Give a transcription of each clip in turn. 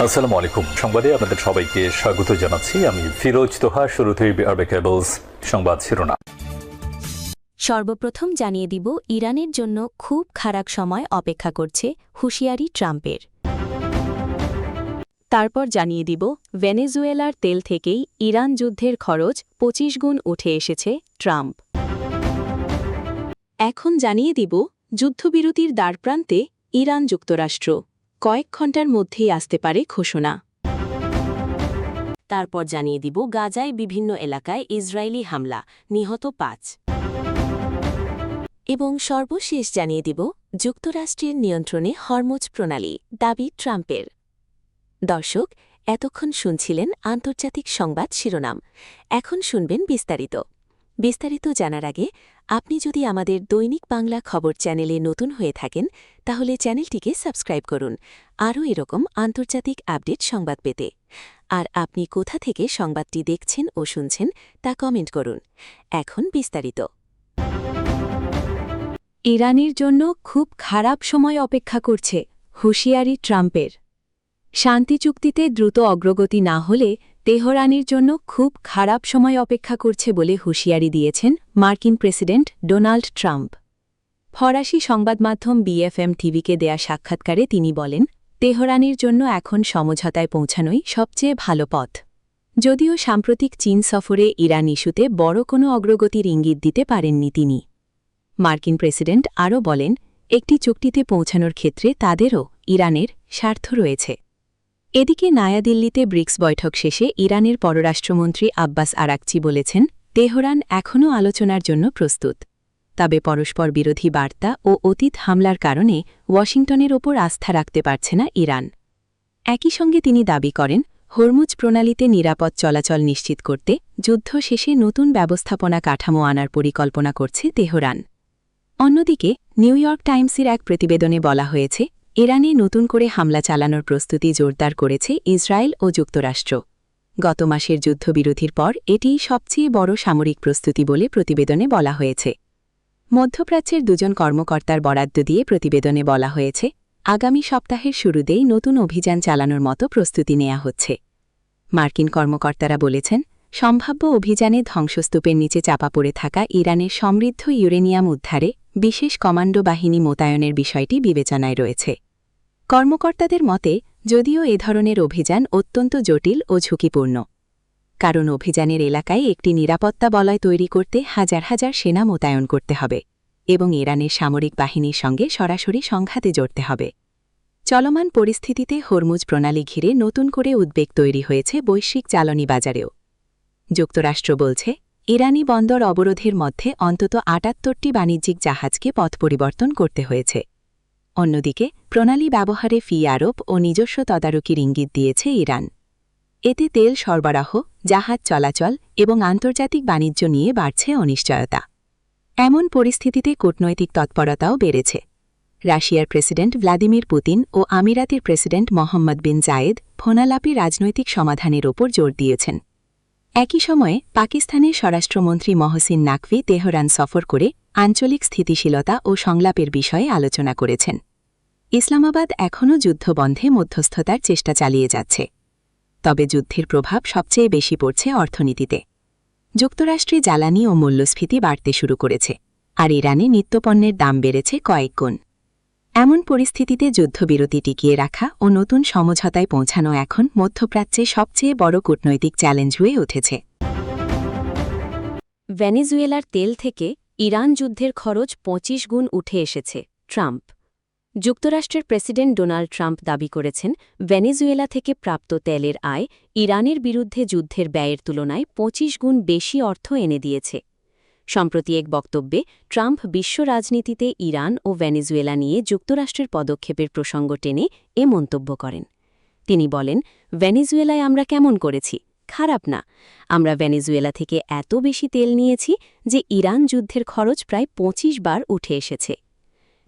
আসসালামু আলাইকুম। সংবাদে আপনাদের সবাইকে স্বাগত জানাচ্ছি। আমি ফিরোজ তোহা। শুরুতেই বিআরবি কেবলস সংবাদ শিরোনাম। সর্বপ্রথম জানিয়ে দিব, ইরানের জন্য খুব খারাপ সময় অপেক্ষা করছে, হুঁশিয়ারি ট্রাম্পের। তারপর জানিয়ে দিব, ভেনেজুয়েলার তেল থেকেই ইরান যুদ্ধের খরচ ২৫ গুণ উঠে এসেছে ট্রাম্প। এখন জানিয়ে দিব, যুদ্ধবিরতির দ্বারপ্রান্তে ইরান যুক্তরাষ্ট্র, কয়েক ঘণ্টার মধ্যেই আসতে পারে ঘোষণা। তারপর জানিয়ে দিব, গাজায় বিভিন্ন এলাকায় ইসরায়েলি হামলা, নিহত ৫। এবং সর্বশেষ জানিয়ে দিব, যুক্তরাষ্ট্রের নিয়ন্ত্রণে হরমুজ প্রণালী, দাবি ট্রাম্পের। দর্শক, এতক্ষণ শুনছিলেন আন্তর্জাতিক সংবাদ শিরোনাম। এখন শুনবেন বিস্তারিত জানার আগে আপনি যদি আমাদের দৈনিক বাংলা খবর চ্যানেলে নতুন হয়ে থাকেন, তাহলে চ্যানেলটিকে সাবস্ক্রাইব করুন আরও এরকম আন্তর্জাতিক আপডেট সংবাদ পেতে। আর আপনি কোথা থেকে সংবাদটি দেখছেন ও শুনছেন তা কমেন্ট করুন। এখন বিস্তারিত। ইরানের জন্য খুব খারাপ সময় অপেক্ষা করছে, হুঁশিয়ারি ট্রাম্পের। শান্তি চুক্তিতে দ্রুত অগ্রগতি না হলে তেহরানের জন্য খুব খারাপ সময় অপেক্ষা করছে বলে হুঁশিয়ারি দিয়েছেন মার্কিন প্রেসিডেন্ট ডোনাল্ড ট্রাম্প। ফরাসি সংবাদমাধ্যম বিএফএম টিভিকে দেয়া সাক্ষাৎকারে তিনি বলেন, তেহরানের জন্য এখন সমঝোতায় পৌঁছানোই সবচেয়ে ভালো পথ। যদিও সাম্প্রতিক চীন সফরে ইরান ইস্যুতে বড় কোনো অগ্রগতির ইঙ্গিত দিতে পারেননি তিনি। মার্কিন প্রেসিডেন্ট আরও বলেন, একটি চুক্তিতে পৌঁছানোর ক্ষেত্রে তাদেরও ইরানের স্বার্থ রয়েছে। এদিকে নয়াদিল্লিতে ব্রিক্স বৈঠক শেষে ইরানের পররাষ্ট্রমন্ত্রী আব্বাস আরাকচি বলেছেন, তেহরান এখনও আলোচনার জন্য প্রস্তুত। তবে পরস্পর বিরোধী বার্তা ও অতীত হামলার কারণে ওয়াশিংটনের ওপর আস্থা রাখতে পারছে না ইরান। একই সঙ্গে তিনি দাবি করেন, হরমুজ প্রণালীতে নিরাপদ চলাচল নিশ্চিত করতে যুদ্ধ শেষে নতুন ব্যবস্থাপনা কাঠামো আনার পরিকল্পনা করছে তেহরান। অন্যদিকে নিউ ইয়র্ক টাইমসের এক প্রতিবেদনে বলা হয়েছে, ইরানে নতুন করে হামলা চালানোর প্রস্তুতি জোরদার করেছে ইসরায়েল ও যুক্তরাষ্ট্র। গত মাসের যুদ্ধবিরতির পর এটিই সবচেয়ে বড় সামরিক প্রস্তুতি বলে প্রতিবেদনে বলা হয়েছে। মধ্যপ্রাচ্যের দুজন কর্মকর্তার বরাদ্দ দিয়ে প্রতিবেদনে বলা হয়েছে, আগামী সপ্তাহের শুরুতেই নতুন অভিযান চালানোর মতো প্রস্তুতি নেওয়া হচ্ছে। মার্কিন কর্মকর্তারা বলেছেন, সম্ভাব্য অভিযানে ধ্বংসস্তূপের নিচে চাপা পড়ে থাকা ইরানের সমৃদ্ধ ইউরেনিয়াম উদ্ধারে বিশেষ কমান্ডো বাহিনী মোতায়েনের বিষয়টি বিবেচনায় রয়েছে। কর্মকর্তাদের মতে, যদিও এ ধরনের অভিযান অত্যন্ত জটিল ও ঝুঁকিপূর্ণ, কারণ অভিযানের এলাকায় একটি নিরাপত্তা বলয় তৈরি করতে হাজার হাজার সেনা মোতায়েন করতে হবে এবং ইরানের সামরিক বাহিনীর সঙ্গে সরাসরি সংঘাতে জড়তে হবে। চলমান পরিস্থিতিতে হরমুজ প্রণালী ঘিরে নতুন করে উদ্বেগ তৈরি হয়েছে বৈশ্বিক জ্বালানি বাজারেও। যুক্তরাষ্ট্র বলছে, ইরানি বন্দর অবরোধের মধ্যে অন্তত ৭৮টি বাণিজ্যিক জাহাজকে পথ পরিবর্তন করতে হয়েছে। অন্যদিকে প্রণালী ব্যবহারে ফি আরোপ ও নিজস্ব তদারকির ইঙ্গিত দিয়েছে ইরান। এতে তেল সরবরাহ, জাহাজ চলাচল এবং আন্তর্জাতিক বাণিজ্য নিয়ে বাড়ছে অনিশ্চয়তা। এমন পরিস্থিতিতে কূটনৈতিক তৎপরতাও বেড়েছে। রাশিয়ার প্রেসিডেন্ট ভ্লাদিমির পুতিন ও আমিরাতের প্রেসিডেন্ট মোহাম্মদ বিন জায়েদ ফোনালাপে রাজনৈতিক সমাধানের ওপর জোর দিয়েছেন। একই সময়ে পাকিস্তানের স্বরাষ্ট্রমন্ত্রী মহসিন নাকভি তেহরান সফর করে আঞ্চলিক স্থিতিশীলতা ও সংলাপের বিষয়ে আলোচনা করেছেন। ইসলামাবাদ এখনও যুদ্ধবন্ধে মধ্যস্থতার চেষ্টা চালিয়ে যাচ্ছে। তবে যুদ্ধের প্রভাব সবচেয়ে বেশি পড়ছে অর্থনীতিতে। যুক্তরাষ্ট্রে জ্বালানি ও মূল্যস্ফীতি বাড়তে শুরু করেছে, আর ইরানে নিত্যপণ্যের দাম বেড়েছে কয়েক গুণ। এমন পরিস্থিতিতে যুদ্ধবিরতি টিকিয়ে রাখা ও নতুন সমঝোতায় পৌঁছানো এখন মধ্যপ্রাচ্যে সবচেয়ে বড় কূটনৈতিক চ্যালেঞ্জ হয়ে উঠেছে। ভেনেজুয়েলার তেল থেকে ইরান যুদ্ধের খরচ ২৫ গুণ উঠে এসেছে, ট্রাম্প। যুক্তরাষ্ট্রের প্রেসিডেন্ট ডোনাল্ড ট্রাম্প দাবি করেছেন, ভেনেজুয়েলা থেকে প্রাপ্ত তেলের আয় ইরানের বিরুদ্ধে যুদ্ধের ব্যয়ের তুলনায় ২৫ গুণ বেশি অর্থ এনে দিয়েছে। সম্প্রতি এক বক্তব্যে ট্রাম্প বিশ্ব রাজনীতিতে ইরান ও ভেনেজুয়েলা নিয়ে যুক্তরাষ্ট্রের পদক্ষেপের প্রসঙ্গ টেনে এ মন্তব্য করেন। তিনি বলেন, ভেনেজুয়েলায় আমরা কেমন করেছি? খারাপ না। আমরা ভেনেজুয়েলা থেকে এত বেশি তেল নিয়েছি যে ইরান যুদ্ধের খরচ প্রায় ২৫ বার উঠে এসেছে।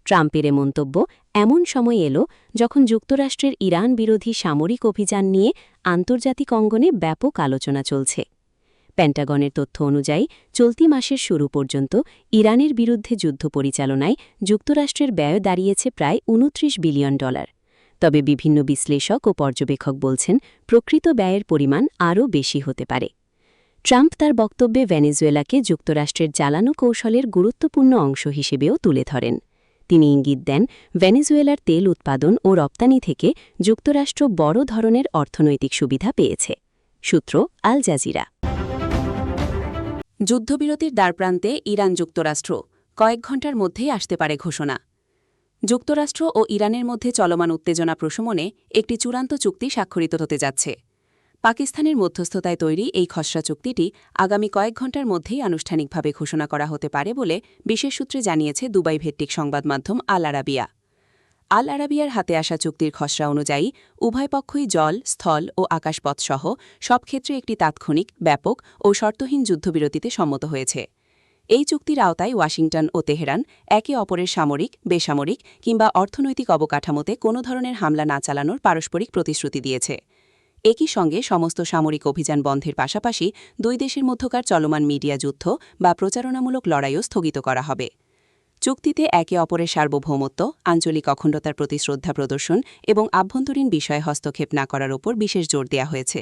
ট্রাম্পের এ মন্তব্য এমন সময় এলো যখন যুক্তরাষ্ট্রের ইরান বিরোধী সামরিক অভিযান নিয়ে আন্তর্জাতিক অঙ্গনে ব্যাপক আলোচনা চলছে। পেন্টাগনের তথ্য অনুযায়ী চলতি মাসের শুরু পর্যন্ত ইরানের বিরুদ্ধে যুদ্ধ পরিচালনায় যুক্তরাষ্ট্রের ব্যয় দাঁড়িয়েছে প্রায় $29 বিলিয়ন। তবে বিভিন্ন বিশ্লেষক ও পর্যবেক্ষক বলছেন প্রকৃত ব্যয়ের পরিমাণ আরও বেশি হতে পারে। ট্রাম্প তার বক্তব্যে ভেনেজুয়েলাকে যুক্তরাষ্ট্রের জ্বালানো কৌশলের গুরুত্বপূর্ণ অংশ হিসেবেও তুলে ধরেন। তিনি ইঙ্গিত দেন ভেনেজুয়েলার তেল উৎপাদন ও রপ্তানি থেকে যুক্তরাষ্ট্র বড় ধরনের অর্থনৈতিক সুবিধা পেয়েছে। সূত্র আল জাজিরা। যুদ্ধবিরতির দ্বারপ্রান্তে ইরান যুক্তরাষ্ট্র, কয়েক ঘণ্টার মধ্যেই আসতে পারে ঘোষণা। যুক্তরাষ্ট্র ও ইরানের মধ্যে চলমান উত্তেজনা প্রশমনে একটি চূড়ান্ত চুক্তি স্বাক্ষরিত হতে যাচ্ছে। পাকিস্তানের মধ্যস্থতায় তৈরি এই খসড়া চুক্তিটি আগামী কয়েক ঘণ্টার মধ্যেই আনুষ্ঠানিকভাবে ঘোষণা করা হতে পারে বলে বিশেষ সূত্রে জানিয়েছে দুবাই ভিত্তিক সংবাদ মাধ্যম আল আরাবিয়া। আল আরাবিয়ার হাতে আসা চুক্তির খসড়া অনুযায়ী উভয় পক্ষই জল, স্থল ও আকাশপথসহ সব ক্ষেত্রে একটি তাৎক্ষণিক, ব্যাপক ও শর্তহীন যুদ্ধবিরতিতে সম্মত হয়েছে। এই চুক্তির আওতায় ওয়াশিংটন ও তেহরান একে অপরের সামরিক, বেসামরিক কিংবা অর্থনৈতিক অবকাঠামোতে কোনো ধরনের হামলা না চালানোর পারস্পরিক প্রতিশ্রুতি দিয়েছে। একই সঙ্গে সমস্ত সামরিক অভিযান বন্ধের পাশাপাশি দুই দেশের মধ্যকার চলমান মিডিয়া যুদ্ধ বা প্রচারণামূলক লড়াইও স্থগিত করা হবে। চুক্তিতে একে অপরের সার্বভৌমত্ব, আঞ্চলিক অখণ্ডতার প্রতি শ্রদ্ধা প্রদর্শন এবং আভ্যন্তরীণ বিষয়ে হস্তক্ষেপ না করার ওপর বিশেষ জোর দেওয়া হয়েছে।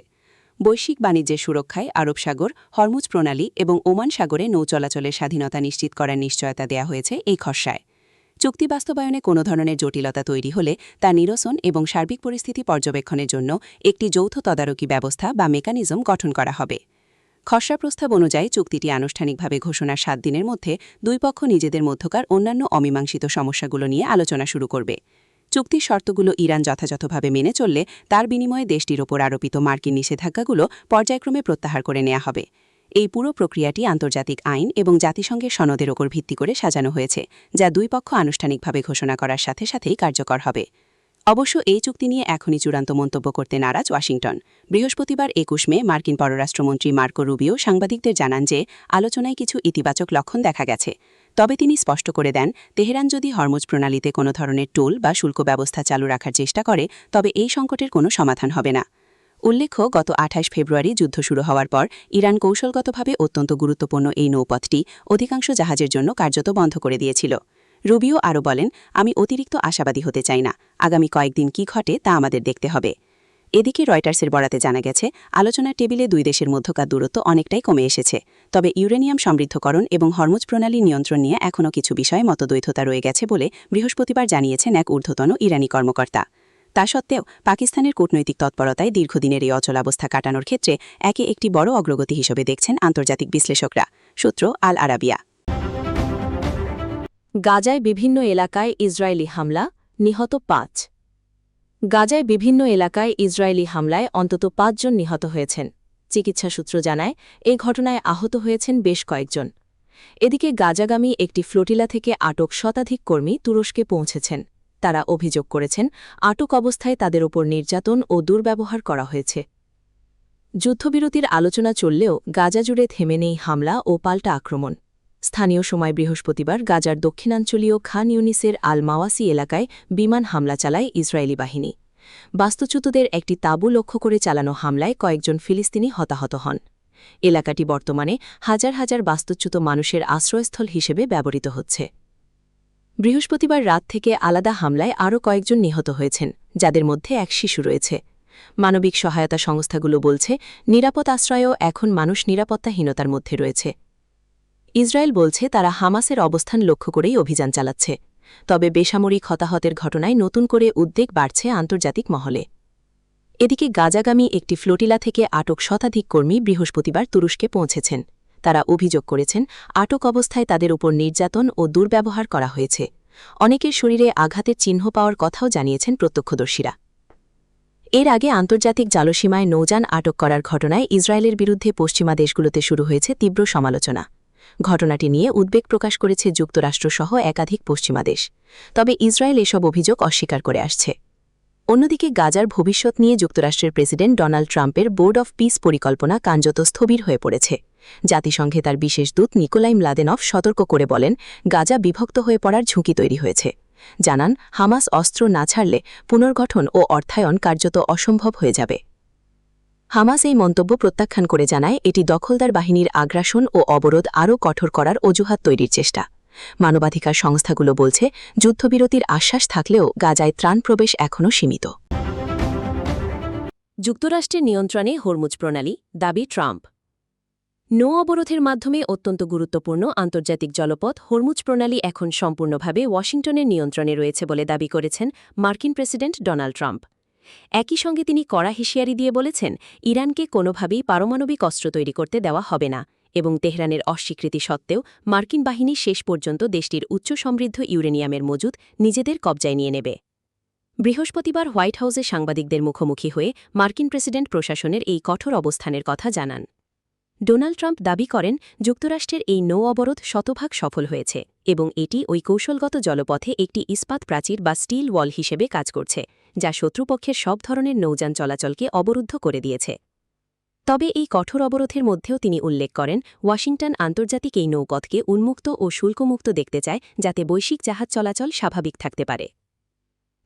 বৈশ্বিক বাণিজ্যের সুরক্ষায় আরব সাগর, হরমুজ প্রণালী এবং ওমান সাগরে নৌ চলাচলের স্বাধীনতা নিশ্চিত করার নিশ্চয়তা দেওয়া হয়েছে এই খসড়ায়। চুক্তি বাস্তবায়নে কোনো ধরনের জটিলতা তৈরি হলে তা নিরসন এবং সার্বিক পরিস্থিতি পর্যবেক্ষণের জন্য একটি যৌথ তদারকি ব্যবস্থা বা মেকানিজম গঠন করা হবে। খসড়া প্রস্তাব অনুযায়ী চুক্তিটি আনুষ্ঠানিকভাবে ঘোষণার ৭ দিনের মধ্যে দুই পক্ষ নিজেদের মধ্যকার অন্যান্য অমীমাংসিত সমস্যাগুলো নিয়ে আলোচনা শুরু করবে। চুক্তির শর্তগুলো ইরান যথাযথভাবে মেনে চললে তার বিনিময়ে দেশটির ওপর আরোপিত মার্কিন নিষেধাজ্ঞাগুলো পর্যায়ক্রমে প্রত্যাহার করে নেওয়া হবে। এই পুরো প্রক্রিয়াটি আন্তর্জাতিক আইন এবং জাতিসংঘের সনদের ওপর ভিত্তি করে সাজানো হয়েছে, যা দুই পক্ষ আনুষ্ঠানিকভাবে ঘোষণা করার সাথে সাথেই কার্যকর হবে। অবশ্য এই চুক্তি নিয়ে এখনই চূড়ান্ত মন্তব্য করতে নারাজ ওয়াশিংটন। বৃহস্পতিবার ২১ মে মার্কিন পররাষ্ট্রমন্ত্রী মার্কো রুবিও সাংবাদিকদের জানান যে আলোচনায় কিছু ইতিবাচক লক্ষণ দেখা গেছে। তবে তিনি স্পষ্ট করে দেন, তেহরান যদি হরমুজ প্রণালীতে কোনো ধরনের টোল বা শুল্ক ব্যবস্থা চালু রাখার চেষ্টা করে তবে এই সংকটের কোনো সমাধান হবে না। উল্লেখ্য, গত ২৮ ফেব্রুয়ারি যুদ্ধ শুরু হওয়ার পর ইরান কৌশলগতভাবে অত্যন্ত গুরুত্বপূর্ণ এই নৌপথটি অধিকাংশ জাহাজের জন্য কার্যত বন্ধ করে দিয়েছিল। রুবিও আরও বলেন, আমি অতিরিক্ত আশাবাদী হতে চাই না। আগামী কয়েকদিন কি ঘটে তা আমাদের দেখতে হবে। এদিকে রয়টার্সের বরাতে জানা গেছে, আলোচনার টেবিলে দুই দেশের মধ্যকার দূরত্ব অনেকটাই কমে এসেছে। তবে ইউরেনিয়াম সমৃদ্ধকরণ এবং হরমুজ প্রণালী নিয়ন্ত্রণ নিয়ে এখনও কিছু বিষয়ে মতদ্বৈধতা রয়ে গেছে বলে বৃহস্পতিবার জানিয়েছেন এক ঊর্ধ্বতন ইরানি কর্মকর্তা। তা সত্ত্বেও পাকিস্তানের কূটনৈতিক তৎপরতায় দীর্ঘদিনের এই অচলাবস্থা কাটানোর ক্ষেত্রে একে একটি বড় অগ্রগতি হিসেবে দেখছেন আন্তর্জাতিক বিশ্লেষকরা। সূত্র আল আরাবিয়া। গাজায় বিভিন্ন এলাকায় ইসরায়েলি হামলা, নিহত ৫। গাজায় বিভিন্ন এলাকায় ইসরায়েলি হামলায় অন্তত ৫ জন নিহত হয়েছেন। চিকিৎসা সূত্র জানায়, এই ঘটনায় আহত হয়েছেন বেশ কয়েকজন। এদিকে গাজাগামী একটি ফ্লোটিলা থেকে আটক শতাধিক কর্মী তুরস্কে পৌঁছেছেন। তারা অভিযোগ করেছেন, আটক অবস্থায় তাদের ওপর নির্যাতন ও দুর্ব্যবহার করা হয়েছে। যুদ্ধবিরতির আলোচনা চললেও গাজা জুড়ে থেমে নেই হামলা ও পাল্টা আক্রমণ। স্থানীয় সময় বৃহস্পতিবার গাজার দক্ষিণাঞ্চলীয় খান ইউনিসের আল মাওয়াসি এলাকায় বিমান হামলা চালায় ইসরায়েলি বাহিনী। বাস্তুচ্যুতদের একটি তাঁবু লক্ষ্য করে চালানো হামলায় কয়েকজন ফিলিস্তিনি হতাহত হন। এলাকাটি বর্তমানে হাজার হাজার বাস্তুচ্যুত মানুষের আশ্রয়স্থল হিসেবে ব্যবহৃত হচ্ছে। বৃহস্পতিবার রাত থেকে আলাদা হামলায় আরও কয়েকজন নিহত হয়েছেন, যাদের মধ্যে এক শিশু রয়েছে। মানবিক সহায়তা সংস্থাগুলো বলছে, নিরাপদ আশ্রয়েও এখন মানুষ নিরাপত্তাহীনতার মধ্যে রয়েছে। ইসরায়েল বলছে তারা হামাসের অবস্থান লক্ষ্য করেই অভিযান চালাচ্ছে। তবে বেসামরিক হতাহতের ঘটনায় নতুন করে উদ্বেগ বাড়ছে আন্তর্জাতিক মহলে। এদিকে গাজাগামী একটি ফ্লোটিলা থেকে আটক শতাধিক কর্মী বৃহস্পতিবার তুরস্কে পৌঁছেছেন। তারা অভিযোগ করেছেন, আটক অবস্থায় তাদের উপর নির্যাতন ও দুর্ব্যবহার করা হয়েছে। অনেকের শরীরে আঘাতের চিহ্ন পাওয়ার কথাও জানিয়েছেন প্রত্যক্ষদর্শীরা। এর আগে আন্তর্জাতিক জলসীমায় নৌযান আটক করার ঘটনায় ইসরায়েলের বিরুদ্ধে পশ্চিমা দেশগুলোতে শুরু হয়েছে তীব্র সমালোচনা। ঘটনাটি নিয়ে উদ্বেগ প্রকাশ করেছে যুক্তরাষ্ট্রসহ একাধিক পশ্চিমা দেশ। তবে ইসরায়েল এসব অভিযোগ অস্বীকার করে আসছে। অন্যদিকে গাজার ভবিষ্যৎ নিয়ে যুক্তরাষ্ট্রের প্রেসিডেন্ট ডোনাল্ড ট্রাম্পের বোর্ড অফ পিস পরিকল্পনা কার্যত স্থবির হয়ে পড়েছে। জাতিসংঘে তার বিশেষ দূত নিকোলাই ম্লাদেনভ সতর্ক করে বলেন, গাজা বিভক্ত হয়ে পড়ার ঝুঁকি তৈরি হয়েছে। জানান, হামাস অস্ত্র না ছাড়লে পুনর্গঠন ও অর্থায়ন কার্যত অসম্ভব হয়ে যাবে। হামাস এই মন্তব্য প্রত্যাখ্যান করে জানায়, এটি দখলদার বাহিনীর আগ্রাসন ও অবরোধ আরও কঠোর করার অজুহাত তৈরির চেষ্টা। মানবাধিকার সংস্থাগুলো বলছে যুদ্ধবিরতির আশ্বাস থাকলেও গাজায় ত্রাণ প্রবেশ এখনও সীমিত। যুক্তরাষ্ট্রের নিয়ন্ত্রণে হরমুজ প্রণালী, দাবি ট্রাম্প। নৌ অবরোধের মাধ্যমে অত্যন্ত গুরুত্বপূর্ণ আন্তর্জাতিক জলপথ হরমুজ প্রণালী এখন সম্পূর্ণভাবে ওয়াশিংটনের নিয়ন্ত্রণে রয়েছে বলে দাবি করেছেন মার্কিন প্রেসিডেন্ট ডোনাল্ড ট্রাম্প। একই সঙ্গে তিনি কড়া হুঁশিয়ারি দিয়ে বলেছেন, ইরানকে কোনোভাবেই পারমাণবিক অস্ত্র তৈরি করতে দেওয়া হবে না এবং তেহরানের অস্বীকৃতি সত্ত্বেও মার্কিন বাহিনী শেষ পর্যন্ত দেশটির উচ্চ সমৃদ্ধ ইউরেনিয়ামের মজুদ নিজেদের কবজায় নিয়ে নেবে। বৃহস্পতিবার হোয়াইট হাউসে সাংবাদিকদের মুখোমুখি হয়ে মার্কিন প্রেসিডেন্ট প্রশাসনের এই কঠোর অবস্থানের কথা জানান। ডোনাল্ড ট্রাম্প দাবি করেন, যুক্তরাষ্ট্রের এই নৌ অবরোধ শতভাগ সফল হয়েছে এবং এটি ওই কৌশলগত জলপথে একটি ইস্পাত প্রাচীর বা স্টিল ওয়াল হিসেবে কাজ করছে, যা শত্রুপক্ষের সব ধরনের নৌযান চলাচলকে অবরুদ্ধ করে দিয়েছে। তবে এই কঠোর অবরোধের মধ্যেও তিনি উল্লেখ করেন, ওয়াশিংটন আন্তর্জাতিক এই নৌপথকে উন্মুক্ত ও শুল্কমুক্ত দেখতে চায়, যাতে বৈশ্বিক জাহাজ চলাচল স্বাভাবিক থাকতে পারে।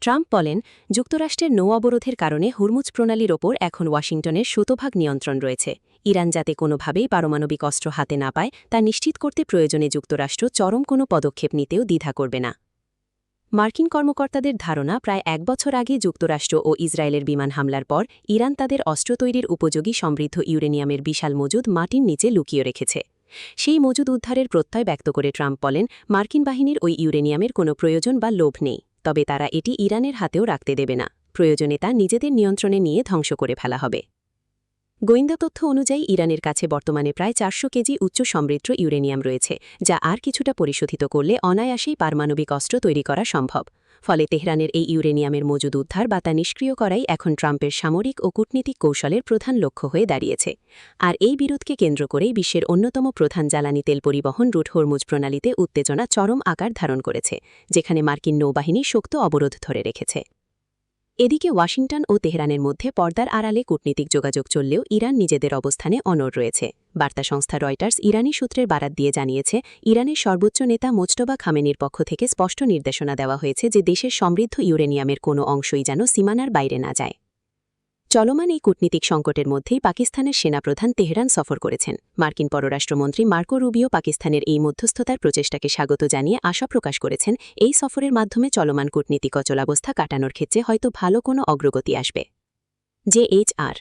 ট্রাম্প বলেন, যুক্তরাষ্ট্রের নৌ অবরোধের কারণে হরমুজ প্রণালীর ওপর এখন ওয়াশিংটনের শতভাগ নিয়ন্ত্রণ রয়েছে। ইরান যাতে কোনোভাবেই পারমাণবিক অস্ত্র হাতে না পায় তা নিশ্চিত করতে প্রয়োজনে যুক্তরাষ্ট্র চরম কোনো পদক্ষেপ নিতেও দ্বিধা করবে না। মার্কিন কর্মকর্তাদের ধারণা, প্রায় 1 বছর আগে যুক্তরাষ্ট্র ও ইসরায়েলের বিমান হামলার পর ইরান তাদের অস্ত্র তৈরির উপযোগী সমৃদ্ধ ইউরেনিয়ামের বিশাল মজুদ মাটির নিচে লুকিয়ে রেখেছে। সেই মজুদ উদ্ধারের প্রত্যয় ব্যক্ত করে ট্রাম্প বলেন, মার্কিন বাহিনীর ওই ইউরেনিয়ামের কোনো প্রয়োজন বা লোভ নেই, তবে তারা এটি ইরানের হাতেও রাখতে দেবে না। প্রয়োজনে তা নিজেদের নিয়ন্ত্রণে নিয়ে ধ্বংস করে ফেলা হবে। গোয়েন্দা তথ্য অনুযায়ী ইরানের কাছে বর্তমানে প্রায় 400 কেজি উচ্চ সমৃদ্ধ ইউরেনিয়াম রয়েছে, যা আর কিছুটা পরিশোধিত করলে অনায়াসেই পারমাণবিক অস্ত্র তৈরি করা সম্ভব। ফলে তেহরানের এই ইউরেনিয়ামের মজুদ উদ্ধার বা তা নিষ্ক্রিয় করাই এখন ট্রাম্পের সামরিক ও কূটনীতিক কৌশলের প্রধান লক্ষ্য হয়ে দাঁড়িয়েছে। আর এই বিরোধকে কেন্দ্র করেই বিশ্বের অন্যতম প্রধান জ্বালানি তেল পরিবহন রুট হরমুজ প্রণালীতে উত্তেজনা চরম আকার ধারণ করেছে, যেখানে মার্কিন নৌবাহিনী শক্ত অবরোধ ধরে রেখেছে। এদিকে ওয়াশিংটন ও তেহরানের মধ্যে পর্দার আড়ালে কূটনীতিক যোগাযোগ চললেও ইরান নিজেদের অবস্থানে অনড় রয়েছে। বার্তা সংস্থা রয়টার্স ইরানি সূত্রের বারাত দিয়ে জানিয়েছে, ইরানের সর্বোচ্চ নেতা মোজতবা খামেনির পক্ষ থেকে স্পষ্ট নির্দেশনা দেওয়া হয়েছে যে দেশের সমৃদ্ধ ইউরেনিয়ামের কোনো অংশই যেন সীমানার বাইরে না যায়। চলমান এই কূটনীতিক সংকটের মধ্যেই পাকিস্তানের সেনাপ্রধান তেহরান সফর করেছেন। মার্কিন পররাষ্ট্রমন্ত্রী মার্কো রুবিও পাকিস্তানের এই মধ্যস্থতার প্রচেষ্টাকে স্বাগত জানিয়ে আশা প্রকাশ করেছেন, এই সফরের মাধ্যমে চলমান কূটনীতিক অচলাবস্থা কাটানোর ক্ষেত্রে হয়তো ভালো কোনো অগ্রগতি আসবে। JHR